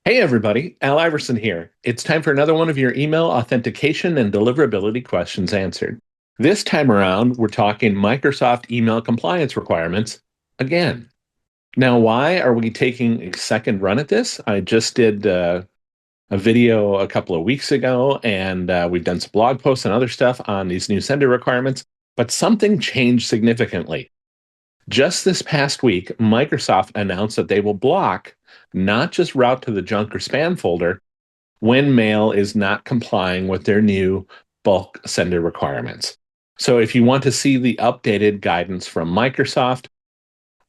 Hey everybody, Al Iverson here. It's time for another one of your email authentication and deliverability questions answered. This time around, we're talking Microsoft email compliance requirements again. Now, why are we taking a second run at this? I just did a video a couple of weeks ago, and we've done some blog posts and other stuff on these new sender requirements, but something changed significantly. Just this past week, Microsoft announced that they will block, not just route to the junk or spam folder, when mail is not complying with their new bulk sender requirements. So if you want to see the updated guidance from Microsoft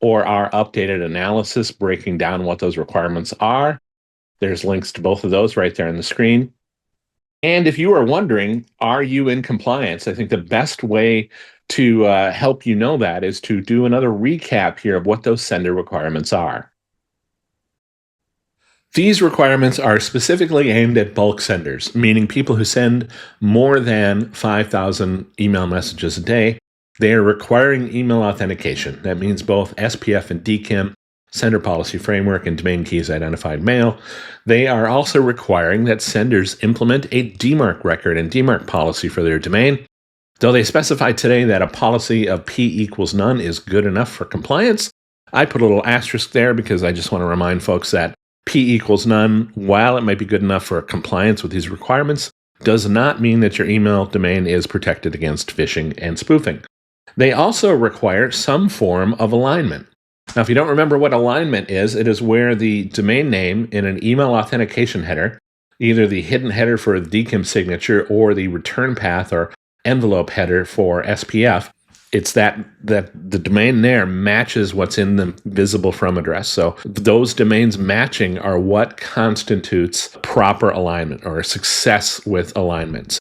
or our updated analysis breaking down what those requirements are, there's links to both of those right there on the screen. And if you are wondering, are you in compliance? I think the best way to help you know that is to do another recap here of what those sender requirements are. These requirements are specifically aimed at bulk senders, meaning people who send more than 5,000 email messages a day. They are requiring email authentication. That means both SPF and DKIM, Sender Policy Framework, and Domain Keys Identified Mail. They are also requiring that senders implement a DMARC record and DMARC policy for their domain. Though they specify today that a policy of P equals none is good enough for compliance, I put a little asterisk there because I just want to remind folks that P equals none, while it might be good enough for compliance with these requirements, does not mean that your email domain is protected against phishing and spoofing. They also require some form of alignment. Now, if you don't remember what alignment is, it is where the domain name in an email authentication header, either the hidden header for the DKIM signature or the return path or envelope header for SPF, it's that the domain there matches what's in the visible from address. So those domains matching are what constitutes proper alignment or success with alignments.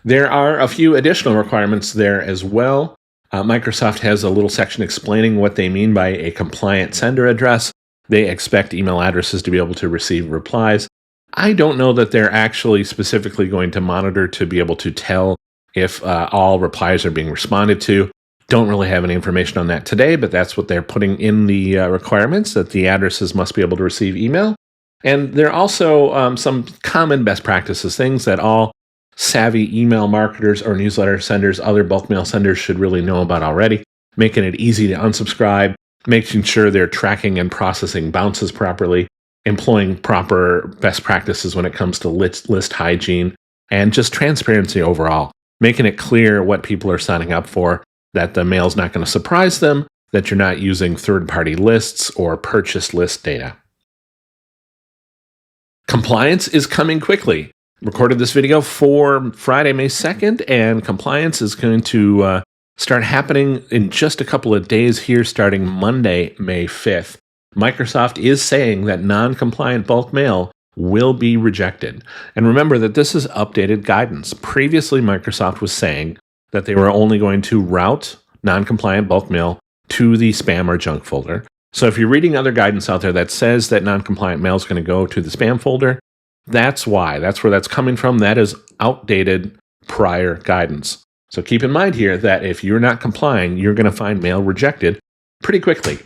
There are a few additional requirements there as well. Microsoft has a little section explaining what they mean by a compliant sender address. They expect email addresses to be able to receive replies. I don't know that they're actually specifically going to monitor to be able to tell if all replies are being responded to. Don't really have any information on that today, but that's what they're putting in the requirements, that the addresses must be able to receive email. And there are also some common best practices, things that all savvy email marketers or newsletter senders, other bulk mail senders should really know about already, making it easy to unsubscribe, making sure they're tracking and processing bounces properly, employing proper best practices when it comes to list hygiene, and just transparency overall, making it clear what people are signing up for, that the mail's not going to surprise them, that you're not using third-party lists or purchased list data. Compliance is coming quickly. Recorded this video for Friday, May 2nd, and compliance is going to start happening in just a couple of days here, starting Monday, May 5th. Microsoft is saying that non-compliant bulk mail will be rejected. And remember that this is updated guidance. Previously, Microsoft was saying that they were only going to route non-compliant bulk mail to the spam or junk folder. So if you're reading other guidance out there that says that non-compliant mail is going to go to the spam folder, that's why. That's where that's coming from. That is outdated prior guidance. So keep in mind here that if you're not complying, you're going to find mail rejected pretty quickly.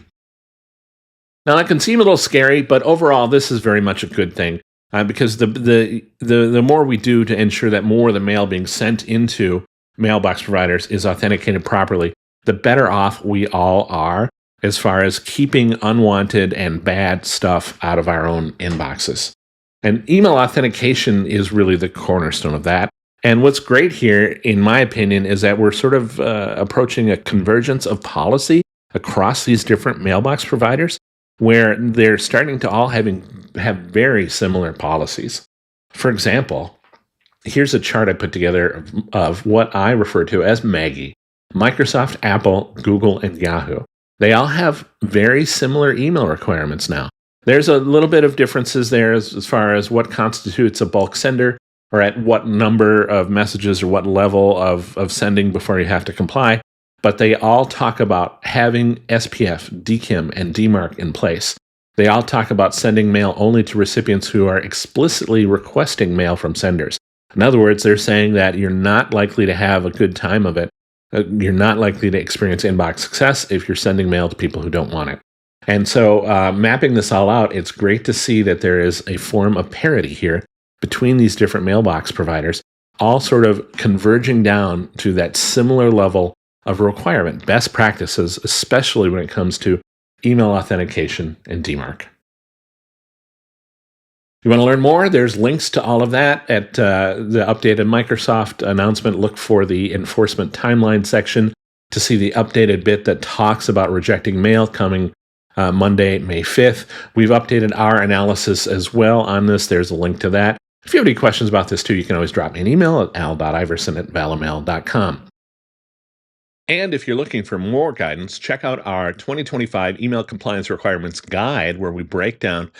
Now, that can seem a little scary, but overall, this is very much a good thing because the more we do to ensure that more of the mail being sent into mailbox providers is authenticated properly, the better off we all are as far as keeping unwanted and bad stuff out of our own inboxes. And email authentication is really the cornerstone of that. And what's great here, in my opinion, is that we're sort of approaching a convergence of policy across these different mailbox providers, where they're starting to all have very similar policies. For example, here's a chart I put together of what I refer to as MAGY: Microsoft, Apple, Google, and Yahoo. They all have very similar email requirements now. There's a little bit of differences there as far as what constitutes a bulk sender, or at what number of messages or what level of sending before you have to comply. But they all talk about having SPF, DKIM, and DMARC in place. They all talk about sending mail only to recipients who are explicitly requesting mail from senders. In other words, they're saying that you're not likely to have a good time of it. You're not likely to experience inbox success if you're sending mail to people who don't want it. And so, mapping this all out, it's great to see that there is a form of parity here between these different mailbox providers, all sort of converging down to that similar level of requirement, best practices, especially when it comes to email authentication and DMARC. You want to learn more? There's links to all of that at the updated Microsoft announcement. Look for the enforcement timeline section to see the updated bit that talks about rejecting mail coming Monday, May 5th. We've updated our analysis as well on this. There's a link to that. If you have any questions about this too, you can always drop me an email at al.iverson@valamail.com. And if you're looking for more guidance, check out our 2025 Email Compliance Requirements Guide, where we break down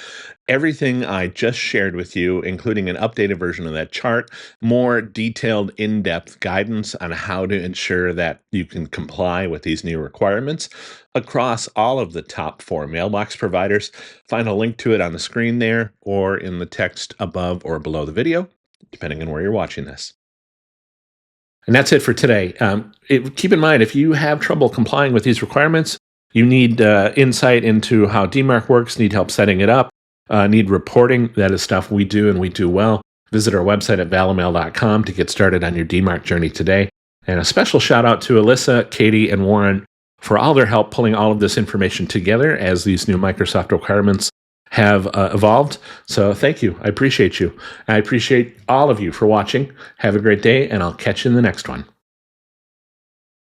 everything I just shared with you, including an updated version of that chart, more detailed, in-depth guidance on how to ensure that you can comply with these new requirements across all of the top 4 mailbox providers. Find a link to it on the screen there or in the text above or below the video, depending on where you're watching this. And that's it for today. Keep in mind, if you have trouble complying with these requirements, you need insight into how DMARC works, need help setting it up, need reporting. That is stuff we do and we do well. Visit our website at valamail.com to get started on your DMARC journey today. And a special shout out to Alyssa, Katie, and Warren for all their help pulling all of this information together as these new Microsoft requirements have evolved. So thank you. I appreciate you. I appreciate all of you for watching. Have a great day, and I'll catch you in the next one.